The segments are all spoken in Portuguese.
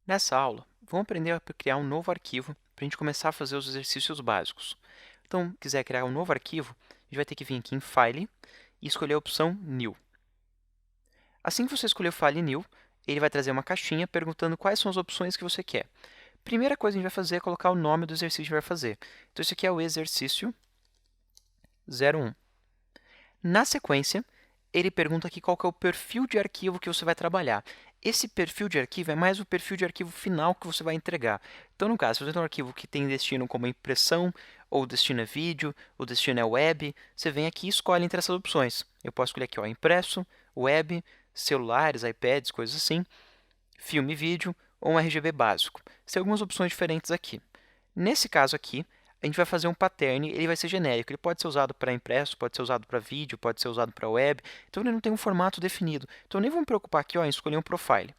Nessa aula, vamos aprender a criar um novo arquivo para a gente começar a fazer os exercícios básicos. Então, se quiser criar um novo arquivo, a gente vai ter que vir aqui em File e escolher a opção New. Assim que você escolher o File New, ele vai trazer uma caixinha perguntando quais são as opções que você quer. Primeira coisa que a gente vai fazer é colocar o nome do exercício que a gente vai fazer. Então, esse aqui é o exercício 01. Na sequência, ele pergunta aqui qual que é o perfil de arquivo que você vai trabalhar. Esse perfil de arquivo é mais o perfil de arquivo final que você vai entregar. Então, no caso, se você tem um arquivo que tem destino como impressão, ou destino é vídeo, ou destino é web, você vem aqui e escolhe entre essas opções. Eu posso escolher aqui, ó, impresso, web, celulares, iPads, coisas assim, filme e vídeo, ou um RGB básico. Você tem algumas opções diferentes aqui. Nesse caso aqui, a gente vai fazer um pattern, ele vai ser genérico, ele pode ser usado para impresso, pode ser usado para vídeo, pode ser usado para web, então ele não tem um formato definido. Então nem vou me preocupar aqui ó, em escolher um profile.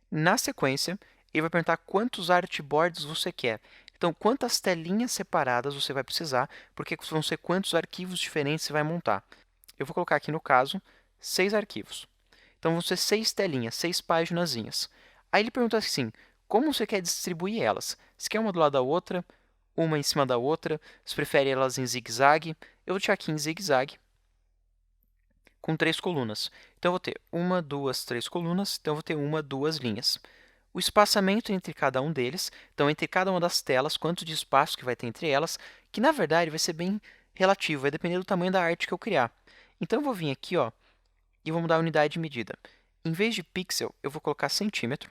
Na sequência, ele vai perguntar quantos artboards você quer. Então, quantas telinhas separadas você vai precisar, porque vão ser quantos arquivos diferentes você vai montar. Eu vou colocar aqui no caso, 6 arquivos. Então vão ser 6 telinhas, 6 paginazinhas. Aí ele pergunta assim, como você quer distribuir elas? Você quer uma do lado da outra, uma em cima da outra? Você prefere elas em zigue-zague? Eu vou deixar aqui em zigue-zague, com 3 colunas. Então eu vou ter uma, duas, 3 colunas, então eu vou ter uma, duas linhas. O espaçamento entre cada um deles, então entre cada uma das telas, quanto de espaço que vai ter entre elas, que na verdade vai ser bem relativo, vai depender do tamanho da arte que eu criar. Então eu vou vir aqui ó, e vou mudar a unidade de medida. Em vez de pixel, eu vou colocar centímetro.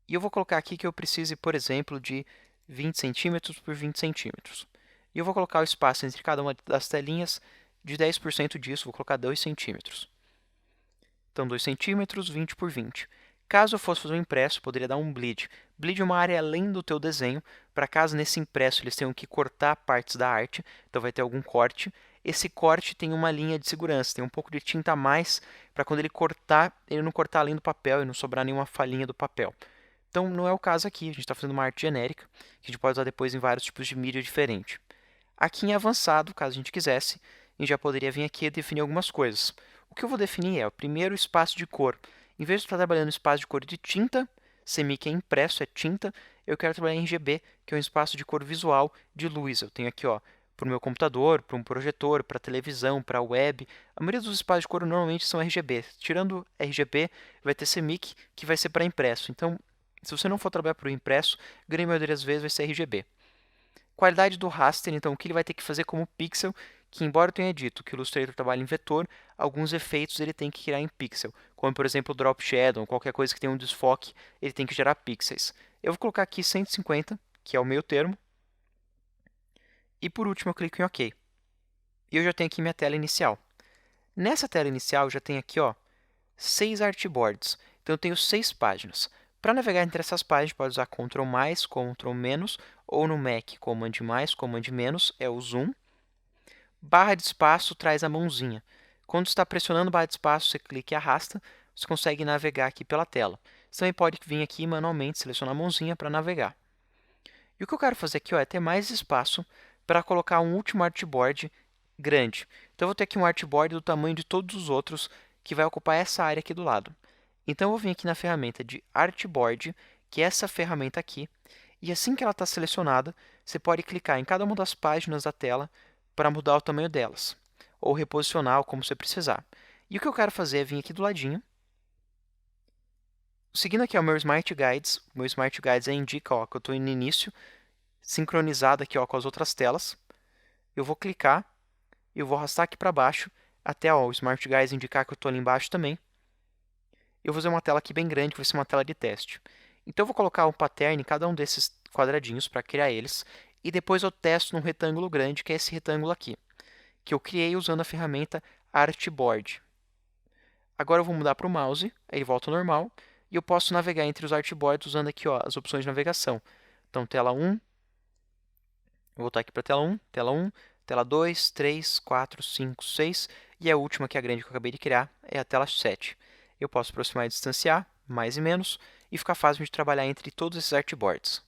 E eu vou colocar aqui que eu precise, por exemplo, de 20 centímetros por 20 centímetros. E eu vou colocar o espaço entre cada uma das telinhas de 10% disso, vou colocar 2 centímetros. Então, 2 centímetros, 20 por 20. Caso eu fosse fazer um impresso, poderia dar um bleed. Bleed é uma área além do teu desenho, para caso nesse impresso eles tenham que cortar partes da arte, então vai ter algum corte. Esse corte tem uma linha de segurança, tem um pouco de tinta a mais, para quando ele cortar, ele não cortar além do papel e não sobrar nenhuma falhinha do papel. Então, não é o caso aqui, a gente está fazendo uma arte genérica, que a gente pode usar depois em vários tipos de mídia diferente. Aqui em avançado, caso a gente quisesse, a gente já poderia vir aqui e definir algumas coisas. O que eu vou definir é, o primeiro, espaço de cor. Em vez de estar trabalhando espaço de cor de tinta, semi que é impresso, é tinta, eu quero trabalhar em RGB, que é um espaço de cor visual de luz. Eu tenho aqui, ó, para o meu computador, para um projetor, para televisão, para web. A maioria dos espaços de cor normalmente são RGB. Tirando RGB, vai ter CMYK, que vai ser para impresso. Então, se você não for trabalhar para o impresso, grande maioria das vezes vai ser RGB. Qualidade do raster, então, o que ele vai ter que fazer como pixel, que embora eu tenha dito que o Illustrator trabalha em vetor, alguns efeitos ele tem que criar em pixel, como por exemplo o drop shadow, qualquer coisa que tenha um desfoque, ele tem que gerar pixels. Eu vou colocar aqui 150, que é o meio termo, e por último eu clico em OK. E eu já tenho aqui minha tela inicial. Nessa tela inicial eu já tenho aqui, ó, 6 artboards, então eu tenho 6 páginas. Para navegar entre essas páginas, pode usar Ctrl+, Ctrl-, ou no Mac, Command+, Command-, é o zoom. Barra de espaço traz a mãozinha. Quando está pressionando barra de espaço, você clica e arrasta, você consegue navegar aqui pela tela. Você também pode vir aqui manualmente, selecionar a mãozinha para navegar. E o que eu quero fazer aqui ó, é ter mais espaço para colocar um último artboard grande. Então, eu vou ter aqui um artboard do tamanho de todos os outros, que vai ocupar essa área aqui do lado. Então, eu vou vir aqui na ferramenta de Artboard, que é essa ferramenta aqui, e assim que ela está selecionada, você pode clicar em cada uma das páginas da tela para mudar o tamanho delas, ou reposicionar como você precisar. E o que eu quero fazer é vir aqui do ladinho, seguindo aqui o meu Smart Guides. O meu Smart Guides indica ó, que eu estou no início, sincronizado aqui ó, com as outras telas. Eu vou clicar, eu vou arrastar aqui para baixo, até ó, o Smart Guides indicar que eu estou ali embaixo também. Eu vou fazer uma tela aqui bem grande, que vai ser uma tela de teste. Então, eu vou colocar um pattern em cada um desses quadradinhos para criar eles, e depois eu testo num retângulo grande, que é esse retângulo aqui, que eu criei usando a ferramenta Artboard. Agora eu vou mudar para o mouse, aí ele volta ao normal, e eu posso navegar entre os artboards usando aqui ó, as opções de navegação. Então, tela 1, vou voltar aqui para tela 1, tela 2, 3, 4, 5, 6, e a última, que é a grande que eu acabei de criar, é a tela 7. Eu posso aproximar e distanciar, mais e menos, e fica fácil de trabalhar entre todos esses artboards.